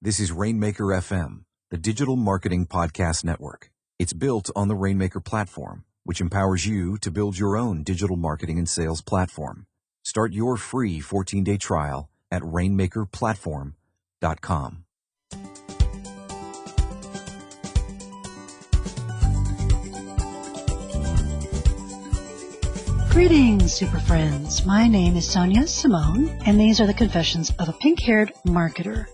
This is Rainmaker FM, the digital marketing podcast network. It's built on the Rainmaker platform, which empowers you to build your own digital marketing and sales platform. Start your free 14-day trial at rainmakerplatform.com. Greetings, super friends. My name is Sonia Simone, and these are the confessions of a pink-haired marketer.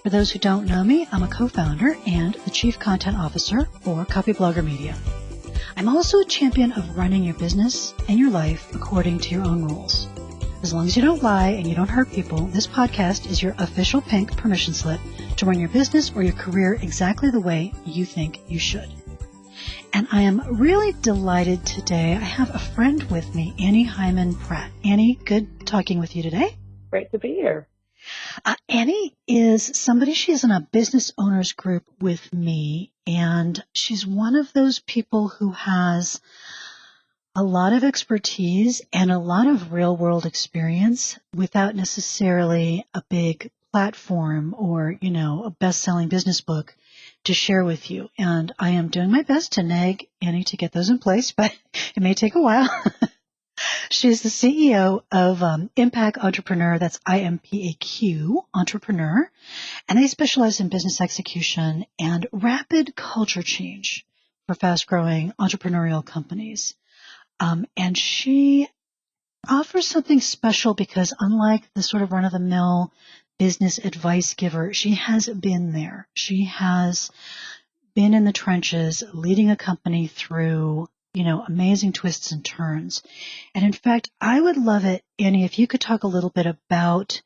For those who don't know me, I'm a co-founder and the chief content officer for Copyblogger Media. I'm also a champion of running your business and your life according to your own rules. As long as you don't lie and you don't hurt people, this podcast is your official pink permission slip to run your business or your career exactly the way you think you should. And I am really delighted today. I have a friend with me, Annie Hyman-Pratt. Annie, good talking with you today. Great to be here. Annie is somebody, she's in a business owners group with me, and she's one of those people who has a lot of expertise and a lot of real world experience without necessarily a big platform or, a best-selling business book to share with you. And I am doing my best to nag Annie to get those in place, but it may take a while. She's the CEO of Impact Entrepreneur, that's IMPAQ Entrepreneur, and they specialize in business execution and rapid culture change for fast-growing entrepreneurial companies. And she offers something special because unlike the sort of run-of-the-mill business advice giver, she has been there. She has been in the trenches leading a company through amazing twists and turns. And in fact, I would love it, Annie, if you could talk a little bit about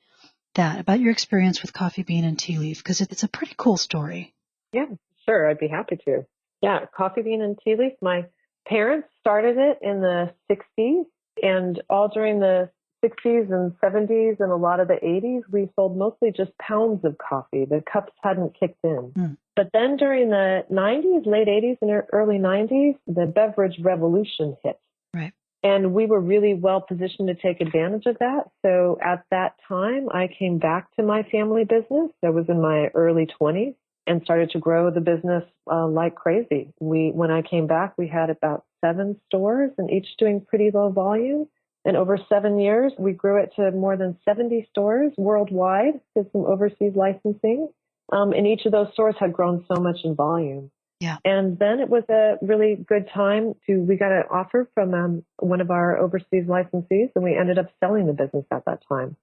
that, about your experience with Coffee Bean and Tea Leaf, because it's a pretty cool story. Yeah, sure. I'd be happy to. Yeah, Coffee Bean and Tea Leaf. My parents started it in the 60s, and all during the 60s and 70s and a lot of the 80s, we sold mostly just pounds of coffee. The cups hadn't kicked in. But then during the 90s, late 80s and early 90s, the beverage revolution hit. Right. And we were really well positioned to take advantage of that. So at that time, I came back to my family business. I was in my early 20s and started to grow the business like crazy. When I came back, we had about 7 stores and each doing pretty low volume. And over 7 years, we grew it to more than 70 stores worldwide with some overseas licensing. And each of those stores had grown so much in volume. Yeah. And then it was a really good time we got an offer from one of our overseas licensees, and we ended up selling the business at that time,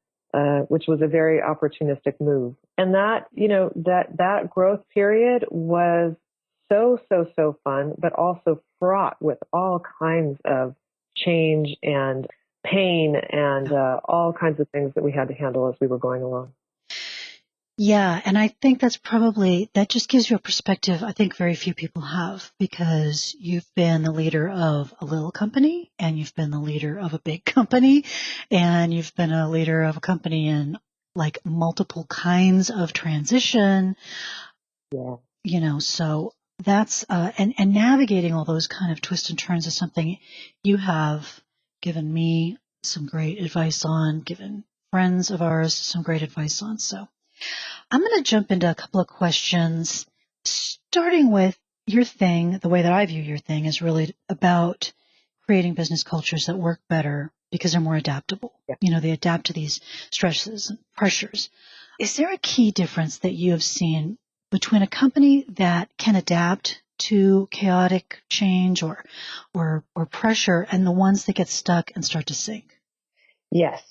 which was a very opportunistic move. And that, that growth period was so fun, but also fraught with all kinds of change and pain and all kinds of things that we had to handle as we were going along. Yeah, and I think that just gives you a perspective I think very few people have, because you've been the leader of a little company and you've been the leader of a big company and you've been a leader of a company in like multiple kinds of transition. Yeah. So that's, and navigating all those kind of twists and turns is something you have given me some great advice on, given friends of ours some great advice on. So I'm going to jump into a couple of questions, starting with your thing. The way that I view your thing is really about creating business cultures that work better because they're more adaptable. Yeah. They adapt to these stresses and pressures. Is there a key difference that you have seen between a company that can adapt to chaotic change or pressure and the ones that get stuck and start to sink? Yes.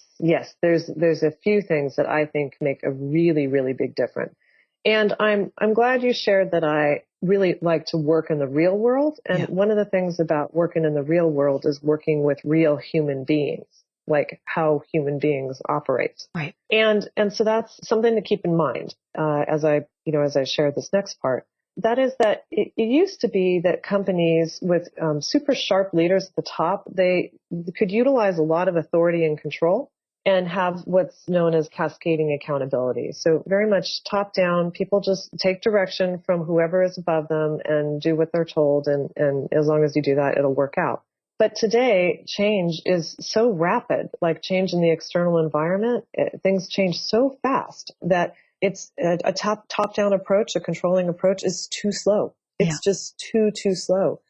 There's a few things that I think make a really, really big difference. And I'm glad you shared that I really like to work in the real world. And one of the things about working in the real world is working with real human beings, like how human beings operate. Right. And so that's something to keep in mind as I share this next part. That is that it used to be that companies with super sharp leaders at the top, they could utilize a lot of authority and control and have what's known as cascading accountability. So very much top down, people just take direction from whoever is above them and do what they're told. And as long as you do that, it'll work out. But today, change is so rapid, like change in the external environment. Things change so fast that It's a top-down approach, a controlling approach is too slow. It's just too slow.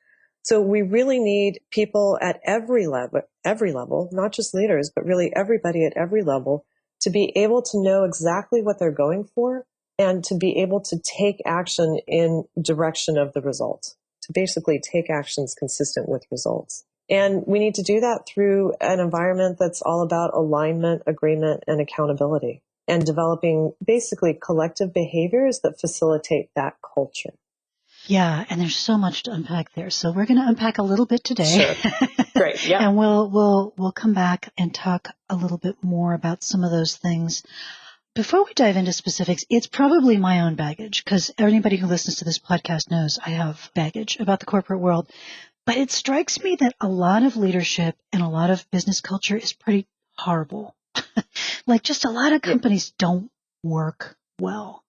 So we really need people at every level, not just leaders, but really everybody at every level to be able to know exactly what they're going for and to be able to take action in direction of the result, to basically take actions consistent with results. And we need to do that through an environment that's all about alignment, agreement, and accountability, and developing basically collective behaviors that facilitate that culture. Yeah, and there's so much to unpack there. So we're going to unpack a little bit today. Sure. Great. Yeah. And we'll come back and talk a little bit more about some of those things. Before we dive into specifics, it's probably my own baggage, because anybody who listens to this podcast knows I have baggage about the corporate world. But it strikes me that a lot of leadership and a lot of business culture is pretty horrible. Like just a lot of companies don't work well.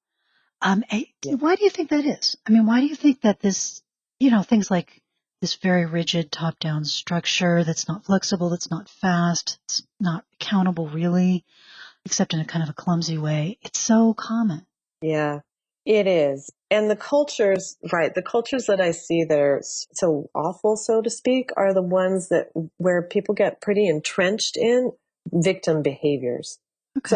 Why do you think that is? I mean, why do you think that this, things like this very rigid top-down structure that's not flexible, that's not fast, it's not accountable really, except in a kind of a clumsy way, it's so common? Yeah, it is. And the cultures, right, the cultures that I see that are so awful, so to speak, are the ones that where people get pretty entrenched in victim behaviors. Okay.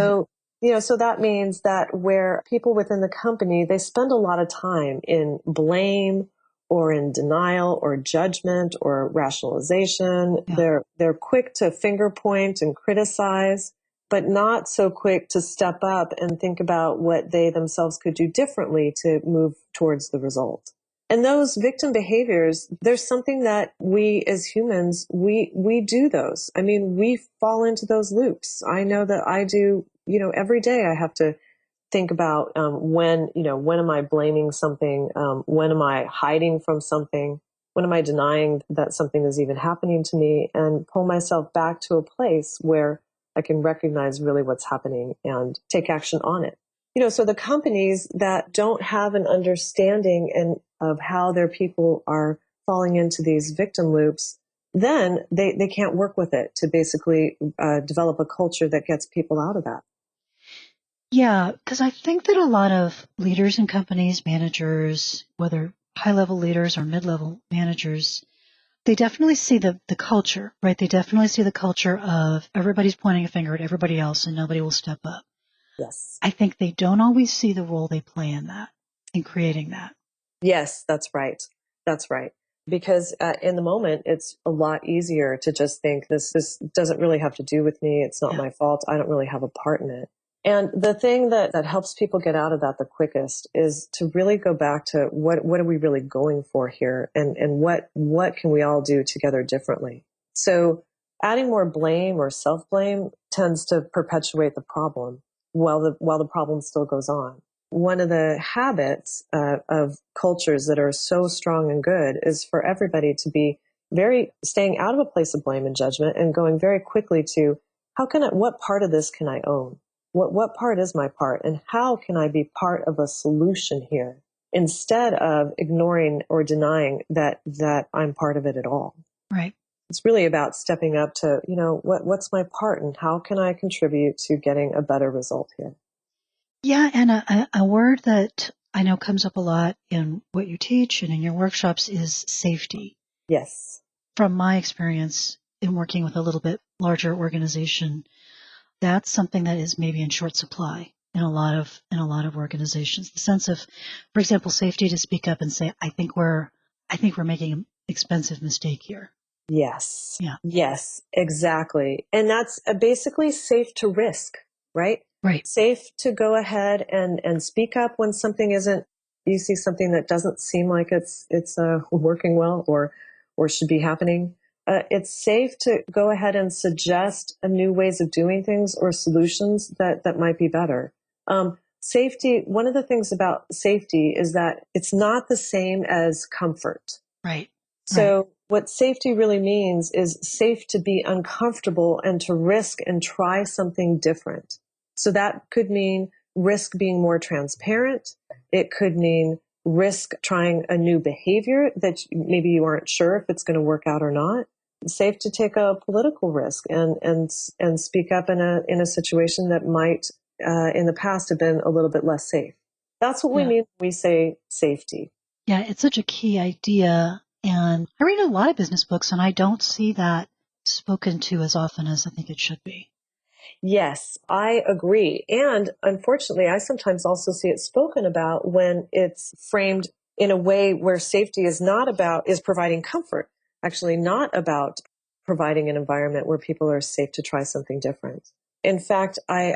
So that means that where people within the company, they spend a lot of time in blame or in denial or judgment or rationalization. Yeah. They're quick to finger point and criticize, but not so quick to step up and think about what they themselves could do differently to move towards the result. And those victim behaviors, there's something that we as humans, we do those. I mean, we fall into those loops. I know that I do, every day I have to think about when am I blaming something? When am I hiding from something? When am I denying that something is even happening to me? And pull myself back to a place where I can recognize really what's happening and take action on it. So the companies that don't have an understanding of how their people are falling into these victim loops, then they can't work with it to basically develop a culture that gets people out of that. Yeah, because I think that a lot of leaders in companies, managers, whether high-level leaders or mid-level managers, they definitely see the culture, right? They definitely see the culture of everybody's pointing a finger at everybody else and nobody will step up. Yes. I think they don't always see the role they play in that, in creating that. Yes, that's right. That's right. Because in the moment, it's a lot easier to just think this doesn't really have to do with me. It's not my fault. I don't really have a part in it. And the thing that helps people get out of that the quickest is to really go back to what are we really going for here, and what can we all do together differently. So adding more blame or self-blame tends to perpetuate the problem while the problem still goes on. One of the habits of cultures that are so strong and good is for everybody to be staying out of a place of blame and judgment and going very quickly to what part of this can I own? What part is my part, and how can I be part of a solution here instead of ignoring or denying that I'm part of it at all? Right. It's really about stepping up to, what's my part and how can I contribute to getting a better result here? Yeah, and a word that I know comes up a lot in what you teach and in your workshops is safety. Yes. From my experience in working with a little bit larger organization, that's something that is maybe in short supply in a lot of organizations. The sense of, for example, safety to speak up and say, I think we're making an expensive mistake here. Yes. Yeah. Yes, exactly. And that's basically safe to risk, right? Right. Safe to go ahead and speak up when you see something that doesn't seem like it's working well or should be happening. It's safe to go ahead and suggest new ways of doing things or solutions that might be better. Safety, one of the things about safety is that it's not the same as comfort. Right. So what safety really means is safe to be uncomfortable and to risk and try something different. So that could mean risk being more transparent. It could mean risk trying a new behavior that maybe you aren't sure if it's going to work out or not. It's safe to take a political risk and speak up in a situation that might in the past have been a little bit less safe. That's what we mean when we say safety. Yeah, it's such a key idea. And I read a lot of business books, and I don't see that spoken to as often as I think it should be. Yes, I agree. And unfortunately, I sometimes also see it spoken about when it's framed in a way where safety is providing comfort, actually not about providing an environment where people are safe to try something different. In fact, I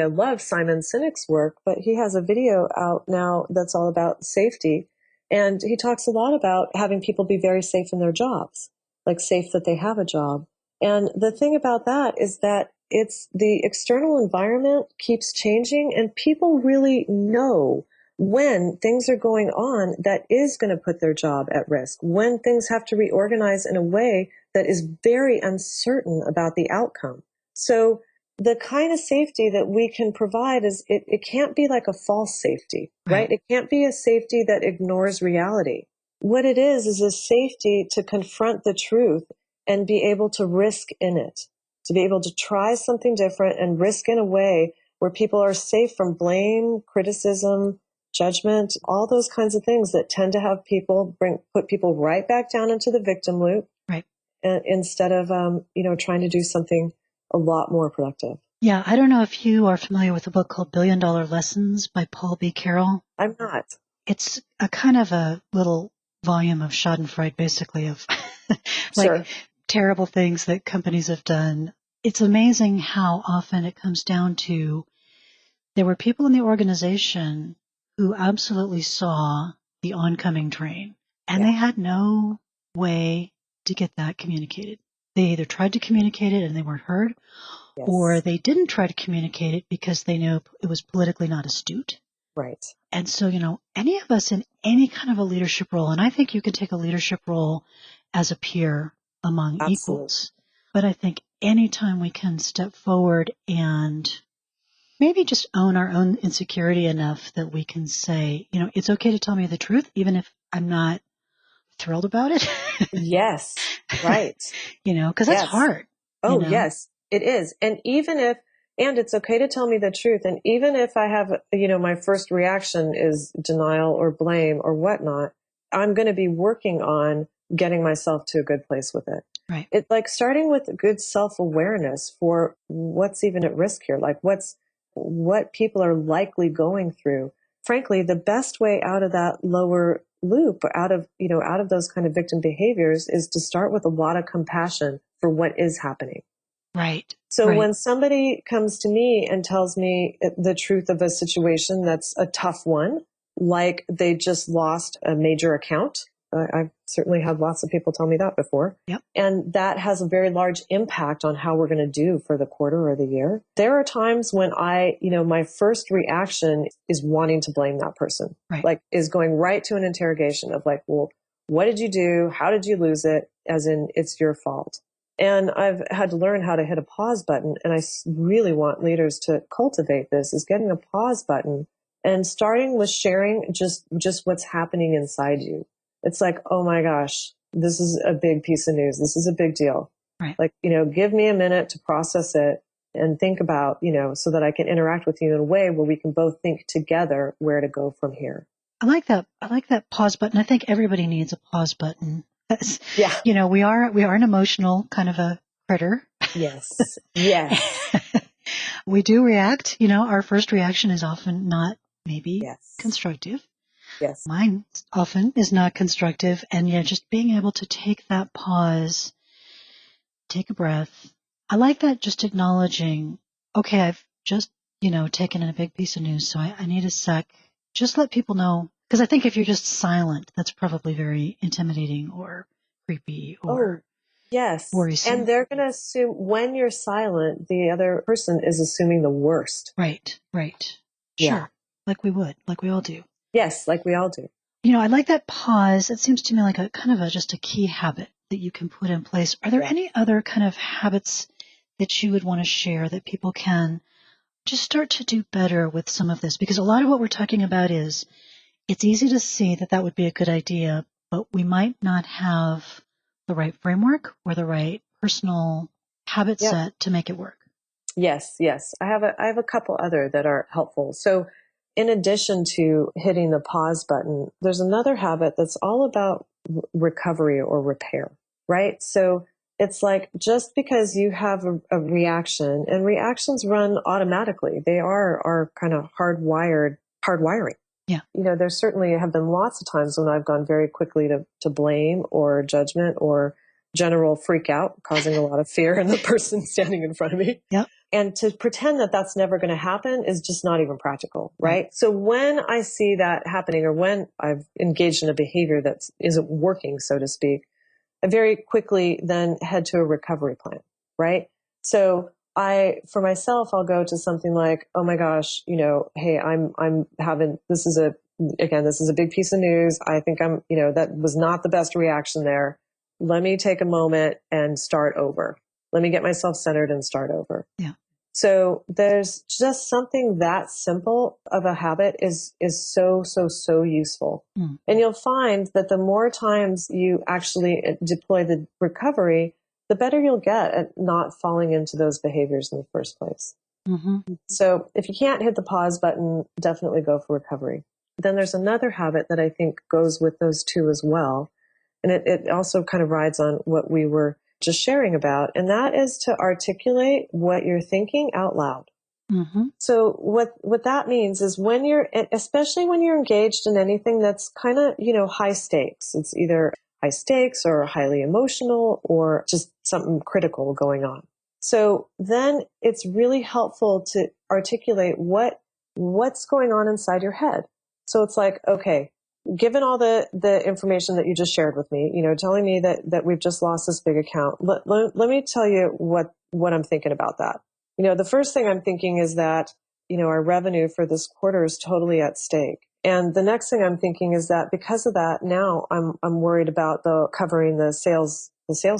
love Simon Sinek's work, but he has a video out now that's all about safety. And he talks a lot about having people be very safe in their jobs, like safe that they have a job. And the thing about that is that it's the external environment keeps changing, and people really know when things are going on that is going to put their job at risk, when things have to reorganize in a way that is very uncertain about the outcome. So the kind of safety that we can provide it can't be like a false safety, right? It can't be a safety that ignores reality. What it is a safety to confront the truth and be able to risk in it, to be able to try something different and risk in a way where people are safe from blame, criticism, judgment, all those kinds of things that tend to have put people right back down into the victim loop, right? Instead of trying to do something a lot more productive. Yeah, I don't know if you are familiar with a book called $1 Billion Lessons by Paul B. Carroll. I'm not. It's a kind of a little volume of Schadenfreude, basically, of Sure. terrible things that companies have done. It's amazing how often it comes down to there were people in the organization who absolutely saw the oncoming train, and they had no way to get that communicated. They either tried to communicate it and they weren't heard, or they didn't try to communicate it because they knew it was politically not astute. Right. And so, any of us in any kind of a leadership role, and I think you can take a leadership role as a peer among equals, but I think anytime we can step forward and maybe just own our own insecurity enough that we can say, it's okay to tell me the truth, even if I'm not thrilled about it. Yes. Right. Because that's hard. Oh, yes, it is. And it's okay to tell me the truth. And even if I have, my first reaction is denial or blame or whatnot, I'm going to be working on getting myself to a good place with it. Right. It's like starting with good self-awareness for what's even at risk here, like what people are likely going through. Frankly, the best way out of that lower loop, out of those kind of victim behaviors, is to start with a lot of compassion for what is happening. Right. So when somebody comes to me and tells me the truth of a situation that's a tough one, like they just lost a major account, I've certainly had lots of people tell me that before. Yep. And that has a very large impact on how we're going to do for the quarter or the year. There are times when my first reaction is wanting to blame that person, is going right to an interrogation of well, what did you do? How did you lose it? As in, it's your fault. And I've had to learn how to hit a pause button. And I really want leaders to cultivate this, is getting a pause button and starting with sharing just what's happening inside you. It's like, oh my gosh, this is a big piece of news. This is a big deal. Right. Give me a minute to process it and think about, so that I can interact with you in a way where we can both think together where to go from here. I like that pause button. I think everybody needs a pause button. Yeah. We are an emotional kind of a critter. Yes. Yes. We do react. Our first reaction is often not maybe constructive. Yes. Mine often is not constructive. And just being able to take that pause, take a breath. I like that, just acknowledging, okay, I've just, taken in a big piece of news. So I need a sec. Just let people know. Because I think if you're just silent, that's probably very intimidating or creepy or worrisome. And they're going to assume when you're silent, the other person is assuming the worst. Right. Yeah. Sure. Like we all do. Yes, like we all do. I like that pause. It seems to me like a kind of just a key habit that you can put in place. Are there any other kind of habits that you would want to share that people can just start to do better with some of this? Because a lot of what we're talking about is, it's easy to see that would be a good idea, but we might not have the right framework or the right personal habit set to make it work. Yes, yes. I have a couple other that are helpful. So in addition to hitting the pause button, there's another habit that's all about recovery or repair, right? So it's like just because you have a reaction, and reactions run automatically, they are kind of hardwiring. Yeah. You know, there certainly have been lots of times when I've gone very quickly to blame or judgment or general freak out, causing a lot of fear in the person standing in front of me. Yep. And to pretend that that's never going to happen is just not even practical, right? Right. So when I see that happening, or when I've engaged in a behavior that isn't working, so to speak, I very quickly then head to a recovery plan, right? So for myself, I'll go to something like, oh my gosh, you know, hey, I'm having, this is a big piece of news. I think that was not the best reaction there. Let me take a moment and start over. Let me get myself centered and start over. Yeah. So there's just something that simple of a habit is so useful. Mm. And you'll find that the more times you actually deploy the recovery, the better you'll get at not falling into those behaviors in the first place. Mm-hmm. So if you can't hit the pause button, definitely go for recovery. Then there's another habit that I think goes with those two as well. And it also kind of rides on what we were just sharing about. And that is to articulate what you're thinking out loud. Mm-hmm. So what that means is especially when you're engaged in anything that's kind of, high stakes, it's either high stakes or highly emotional or just something critical going on. So then it's really helpful to articulate what's going on inside your head. So it's like, okay, given all the information that you just shared with me, telling me that we've just lost this big account, let me tell you what I'm thinking about that. The first thing I'm thinking is that, our revenue for this quarter is totally at stake. And the next thing I'm thinking is that because of that, now I'm worried about covering the sales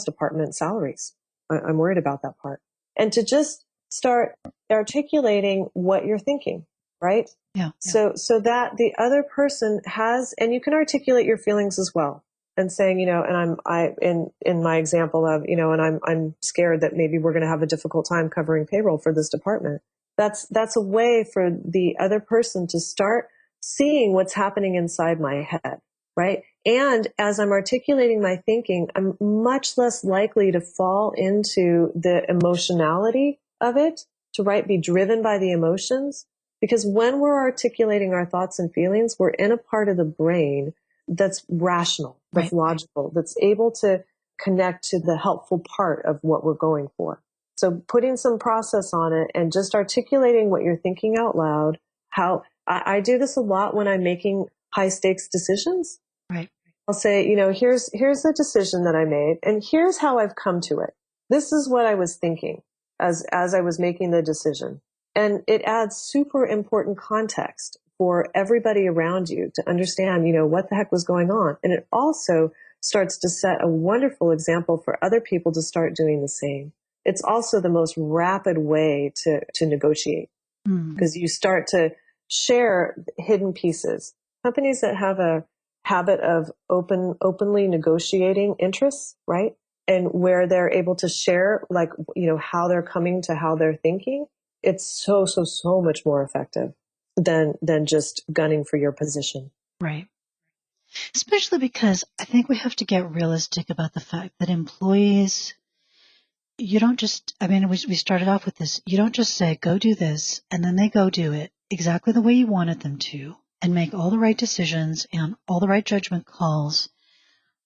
department salaries. I'm worried about that part. And to just start articulating what you're thinking, right? Yeah. So that the other person has, and you can articulate your feelings as well. And saying, and in my example of, and I'm scared that maybe we're going to have a difficult time covering payroll for this department. That's a way for the other person to start seeing what's happening inside my head, right? And as I'm articulating my thinking, I'm much less likely to fall into the emotionality of it, to be driven by the emotions. Because when we're articulating our thoughts and feelings, we're in a part of the brain that's rational, that's logical, that's able to connect to the helpful part of what we're going for. So putting some process on it and just articulating what you're thinking out loud. How I do this a lot when I'm making high stakes decisions. Right. I'll say, here's the decision that I made, and here's how I've come to it. This is what I was thinking as I was making the decision. And it adds super important context for everybody around you to understand, what the heck was going on. And it also starts to set a wonderful example for other people to start doing the same. It's also the most rapid way to negotiate, because you start to share hidden pieces. Companies that have a habit of openly negotiating interests, right? And where they're able to share, how they're coming to how they're thinking, it's so much more effective than just gunning for your position. Right. Especially because I think we have to get realistic about the fact that employees, you don't just, we started off with this, you don't just say, go do this, and then they go do it exactly the way you wanted them to, and make all the right decisions and all the right judgment calls.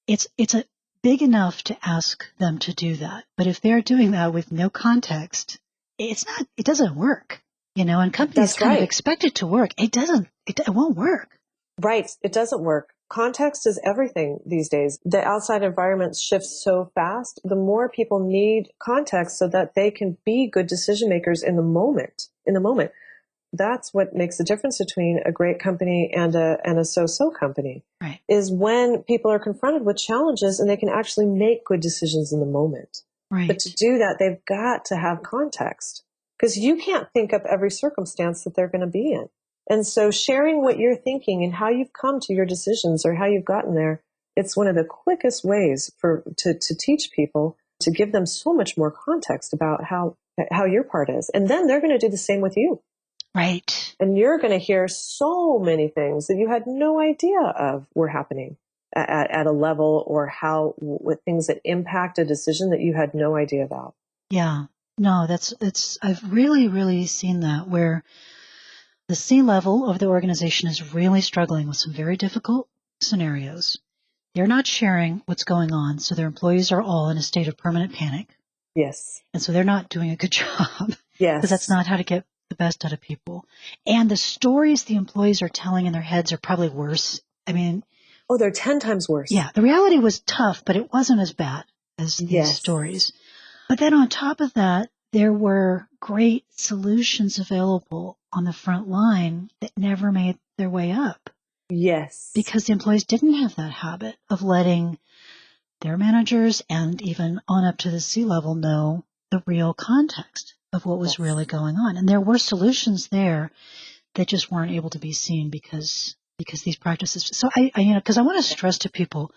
It's a big enough to ask them to do that. But if they're doing that with no context, it doesn't work, and companies That's kind of right. expect it to work. It won't work. Right. It doesn't work. Context is everything these days. The outside environment shifts so fast. The more people need context so that they can be good decision makers in the moment. That's what makes the difference between a great company and a so-so company. Right. Is when people are confronted with challenges and they can actually make good decisions in the moment. Right. But to do that, they've got to have context, because you can't think up every circumstance that they're going to be in. And so sharing what you're thinking and how you've come to your decisions or how you've gotten there, it's one of the quickest ways to teach people, to give them so much more context about how how your part is. And then they're going to do the same with you. Right. And you're going to hear so many things that you had no idea of were happening at a level, or how, with things that impact a decision that you had no idea about. Yeah. No, I've really, really seen that, where the C-level of the organization is really struggling with some very difficult scenarios. They're not sharing what's going on, so their employees are all in a state of permanent panic. Yes. And so they're not doing a good job. Yes. Because that's not how to get the best out of people. And the stories the employees are telling in their heads are probably worse. I mean, oh, they're 10 times worse. Yeah, the reality was tough, but it wasn't as bad as these stories. But then on top of that, there were great solutions available on the front line that never made their way up. Yes. Because the employees didn't have that habit of letting their managers and even on up to the C-level know the real context of what was really going on. And there were solutions there that just weren't able to be seen because these practices. So because I want to stress to people,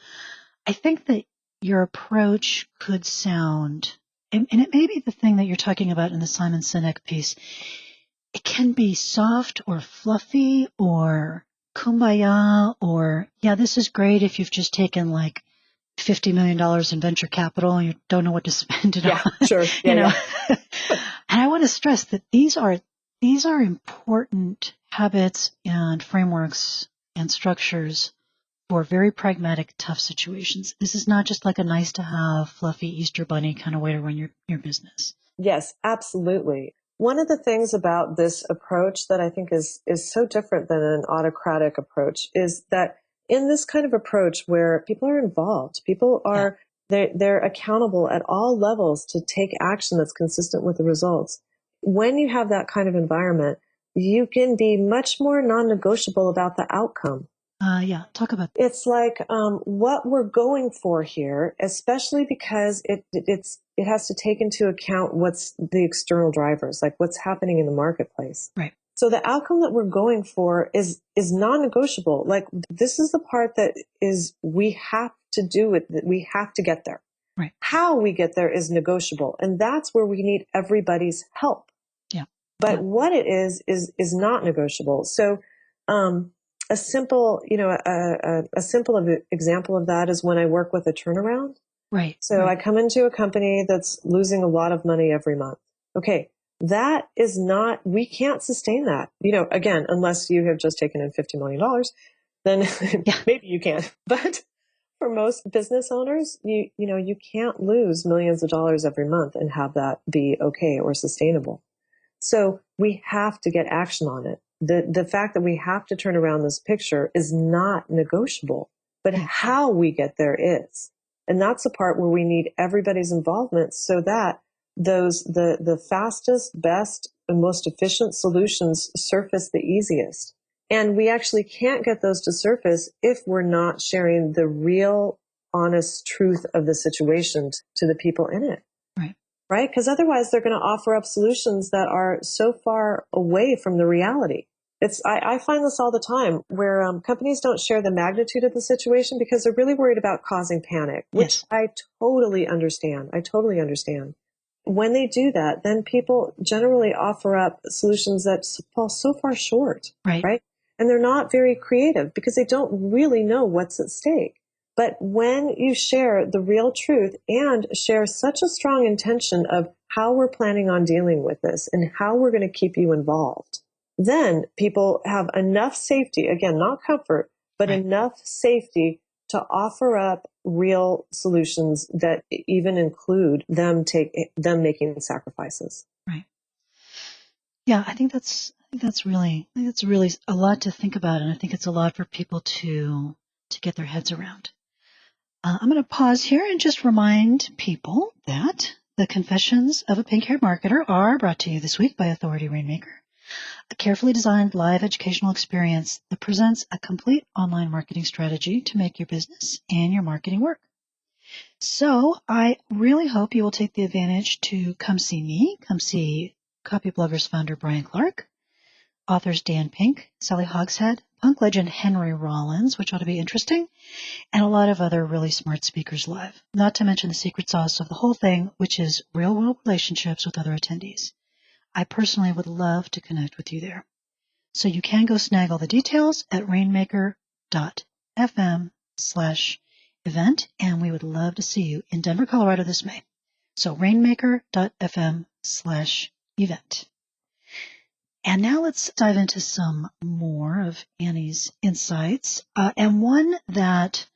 I think that your approach could sound, and it may be the thing that you're talking about in the Simon Sinek piece, it can be soft or fluffy or kumbaya, or, yeah, this is great if you've just taken like $50 million in venture capital and you don't know what to spend it on. Sure. And I want to stress that these are important habits and frameworks and structures for very pragmatic, tough situations. This is not just like a nice to have, fluffy Easter bunny kind of way to run your business. Yes, absolutely. One of the things about this approach that I think is so different than an autocratic approach is that in this kind of approach where people are involved, people are, they're accountable at all levels to take action that's consistent with the results. When you have that kind of environment, you can be much more non-negotiable about the outcome. Talk about that. It's like what we're going for here, especially because it has to take into account what's the external drivers, like what's happening in the marketplace. Right. So the outcome that we're going for is non-negotiable. Like, this is the part that is, we have to do it. We have to get there. Right. How we get there is negotiable, and that's where we need everybody's help. Yeah. But what it is not negotiable. So, a simple example of that is when I work with a turnaround. Right. So I come into a company that's losing a lot of money every month. Okay. That is not, we can't sustain that. Again, unless you have just taken in $50 million, then maybe you can. But for most business owners, you can't lose millions of dollars every month and have that be okay or sustainable. So we have to get action on it. The fact that we have to turn around this picture is not negotiable, but how we get there is. And that's the part where we need everybody's involvement so that the fastest, best, and most efficient solutions surface the easiest. And we actually can't get those to surface if we're not sharing the real, honest truth of the situation to the people in it. Right? Because otherwise they're going to offer up solutions that are so far away from the reality. I find this all the time where companies don't share the magnitude of the situation because they're really worried about causing panic, which I totally understand. When they do that, then people generally offer up solutions that fall so far short, right? And they're not very creative because they don't really know what's at stake. But when you share the real truth and share such a strong intention of how we're planning on dealing with this and how we're going to keep you involved, then people have enough safety, again, not comfort, but enough safety to offer up real solutions that even include them making sacrifices. Right. Yeah, I think that's really a lot to think about, and I think it's a lot for people to get their heads around. I'm going to pause here and just remind people that the Confessions of a Pink-Haired Marketer are brought to you this week by Authority Rainmaker, a carefully designed live educational experience that presents a complete online marketing strategy to make your business and your marketing work. So I really hope you will take the advantage to come see me, come see Copybloggers founder Brian Clark, authors Dan Pink, Sally Hogshead, punk legend Henry Rollins, which ought to be interesting, and a lot of other really smart speakers live. Not to mention the secret sauce of the whole thing, which is real-world relationships with other attendees. I personally would love to connect with you there. So you can go snag all the details at rainmaker.fm/event, and we would love to see you in Denver, Colorado this May. So rainmaker.fm/event. And now let's dive into some more of Annie's insights, and one that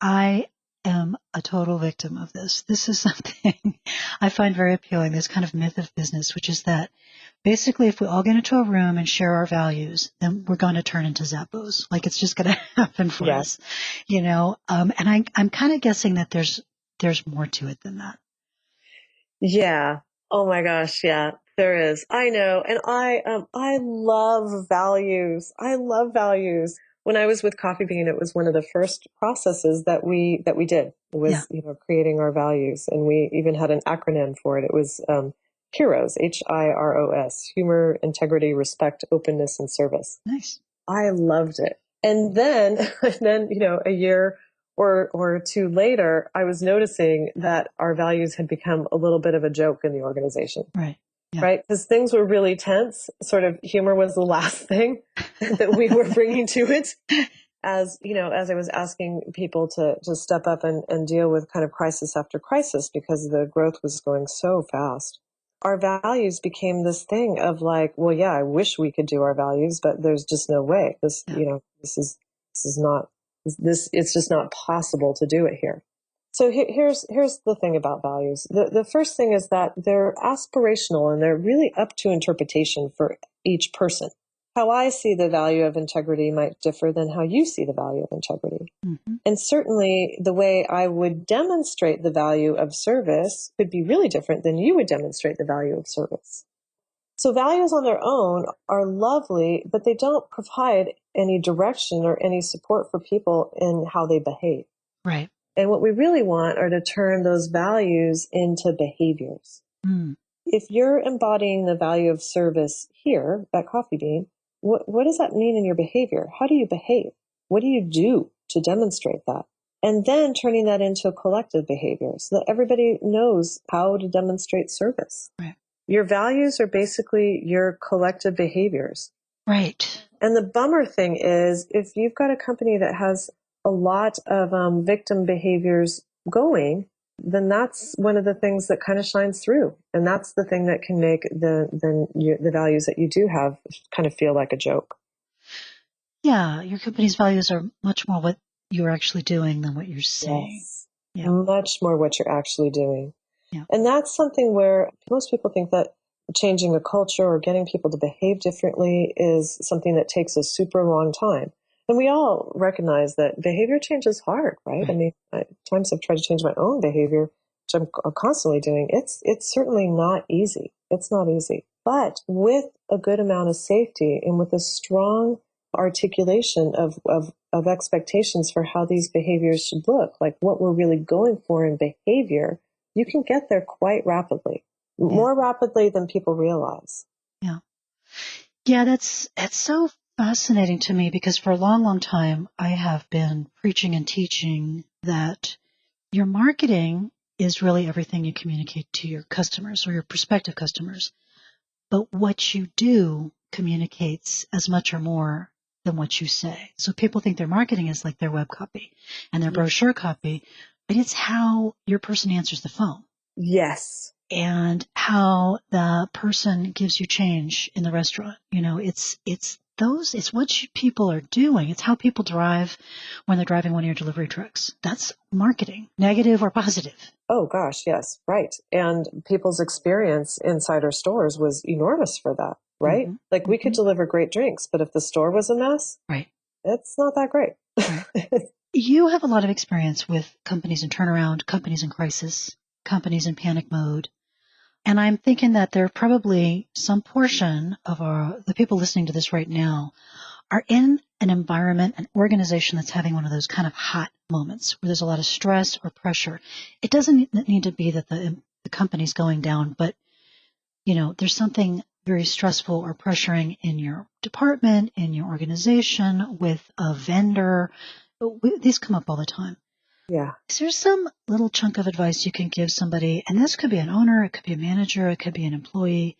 I am a total victim of this. This is something I find very appealing, this kind of myth of business, which is that basically if we all get into a room and share our values, then we're going to turn into Zappos. Like it's just going to happen for us, and I'm kind of guessing that there's more to it than that. Yeah. Oh my gosh. Yeah, there is. I know. And I love values. I love values. When I was with Coffee Bean, it was one of the first processes that we did. It was, creating our values. And we even had an acronym for it. It was, HIROS, HIROS, humor, integrity, respect, openness, and service. Nice. I loved it. And then, a year or two later, I was noticing that our values had become a little bit of a joke in the organization. Right. Yeah. Right? Because things were really tense. Sort of humor was the last thing that we were bringing to it. As I was asking people to step up and deal with kind of crisis after crisis because the growth was going so fast. Our values became this thing of like, well, yeah, I wish we could do our values, but there's just no way. It's just not possible to do it here. So here's the thing about values. The first thing is that they're aspirational and they're really up to interpretation for each person. How I see the value of integrity might differ than how you see the value of integrity. Mm-hmm. And certainly the way I would demonstrate the value of service could be really different than you would demonstrate the value of service. So values on their own are lovely, but they don't provide any direction or any support for people in how they behave. Right. And what we really want are to turn those values into behaviors. Mm. If you're embodying the value of service here at Coffee Bean, what does that mean in your behavior? How do you behave? What do you do to demonstrate that? And then turning that into collective behavior so that everybody knows how to demonstrate service. Right. Your values are basically your collective behaviors. Right. And the bummer thing is, if you've got a company that has a lot of victim behaviors going, then that's one of the things that kind of shines through. And that's the thing that can make the values that you do have kind of feel like a joke. Yeah, your company's values are much more what you're actually doing than what you're saying. Yes. Yeah. Much more what you're actually doing. Yeah. And that's something where most people think that changing a culture or getting people to behave differently is something that takes a super long time. And we all recognize that behavior change is hard, right? I mean, at times I've tried to change my own behavior, which I'm constantly doing. It's certainly not easy. It's not easy. But with a good amount of safety and with a strong articulation of expectations for how these behaviors should look, like what we're really going for in behavior, you can get there quite rapidly, more rapidly than people realize. Yeah. Yeah, that's so fascinating to me because for a long, long time, I have been preaching and teaching that your marketing is really everything you communicate to your customers or your prospective customers. But what you do communicates as much or more than what you say. So people think their marketing is like their web copy and their brochure copy, but it's how your person answers the phone. Yes. And how the person gives you change in the restaurant. It's what people are doing. It's how people drive when they're driving one of your delivery trucks. That's marketing, negative or positive. Oh gosh, yes, right. And people's experience inside our stores was enormous for that, right? Mm-hmm. Like we could deliver great drinks, but if the store was a mess, right, it's not that great. Right. You have a lot of experience with companies in turnaround, companies in crisis, companies in panic mode. And I'm thinking that there are probably some portion of the people listening to this right now are in an environment, an organization that's having one of those kind of hot moments where there's a lot of stress or pressure. It doesn't need to be that the company's going down, but, there's something very stressful or pressuring in your department, in your organization, with a vendor. These come up all the time. Yeah. Is there some little chunk of advice you can give somebody, and this could be an owner, it could be a manager, it could be an employee,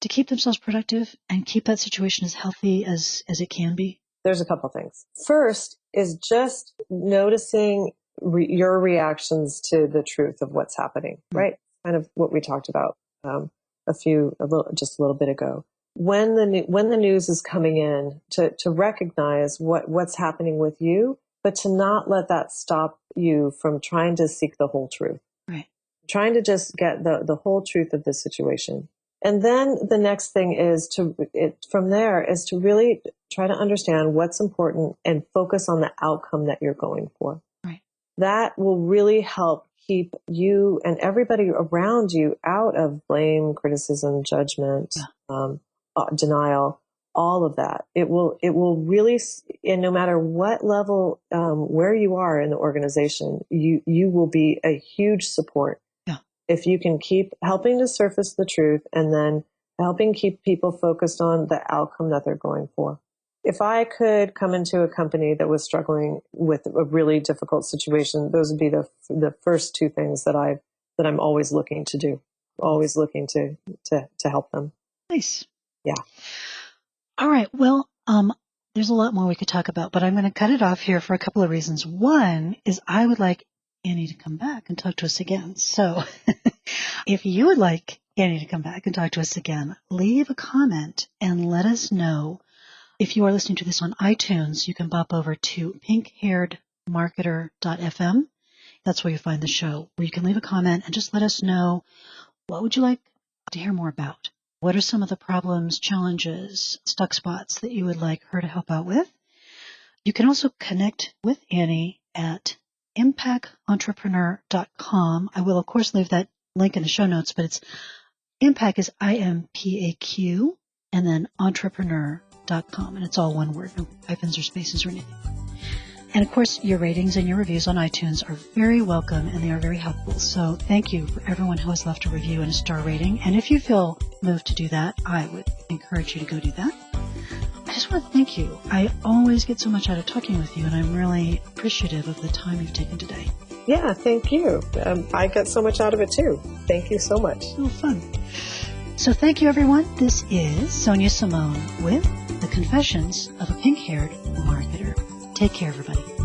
to keep themselves productive and keep that situation as healthy as it can be? There's a couple things. First is just noticing your reactions to the truth of what's happening, right? Kind of what we talked about just a little bit ago. When the news is coming in, to recognize what's happening with you, but to not let that stop you from trying to seek the whole truth. Right. Trying to just get the whole truth of the situation. And then the next thing is from there is to really try to understand what's important and focus on the outcome that you're going for. Right. That will really help keep you and everybody around you out of blame, criticism, judgment, denial, all of that. It will really, and no matter what level, where you are in the organization, you will be a huge support. If you can keep helping to surface the truth and then helping keep people focused on the outcome that they're going for. If I could come into a company that was struggling with a really difficult situation, those would be the first two things that I'm always looking to do, always looking to help them. Nice. Yeah. All right. Well, there's a lot more we could talk about, but I'm going to cut it off here for a couple of reasons. One is I would like Annie to come back and talk to us again. So if you would like Annie to come back and talk to us again, leave a comment and let us know. If you are listening to this on iTunes, you can bop over to pinkhairedmarketer.fm. That's where you find the show, where you can leave a comment and just let us know, what would you like to hear more about? What are some of the problems, challenges, stuck spots that you would like her to help out with? You can also connect with Annie at impactentrepreneur.com. I will, of course, leave that link in the show notes, but it's Impact is IMPAQ and then entrepreneur.com. And it's all one word, no hyphens or spaces or anything. And of course, your ratings and your reviews on iTunes are very welcome and they are very helpful. So thank you for everyone who has left a review and a star rating. And if you feel moved to do that, I would encourage you to go do that. I just want to thank you. I always get so much out of talking with you, and I'm really appreciative of the time you've taken today. Yeah, thank you. I get so much out of it too. Thank you so much. Oh, fun. So thank you, everyone. This is Sonia Simone with The Confessions of a Pink-Haired Marketer. Take care, everybody.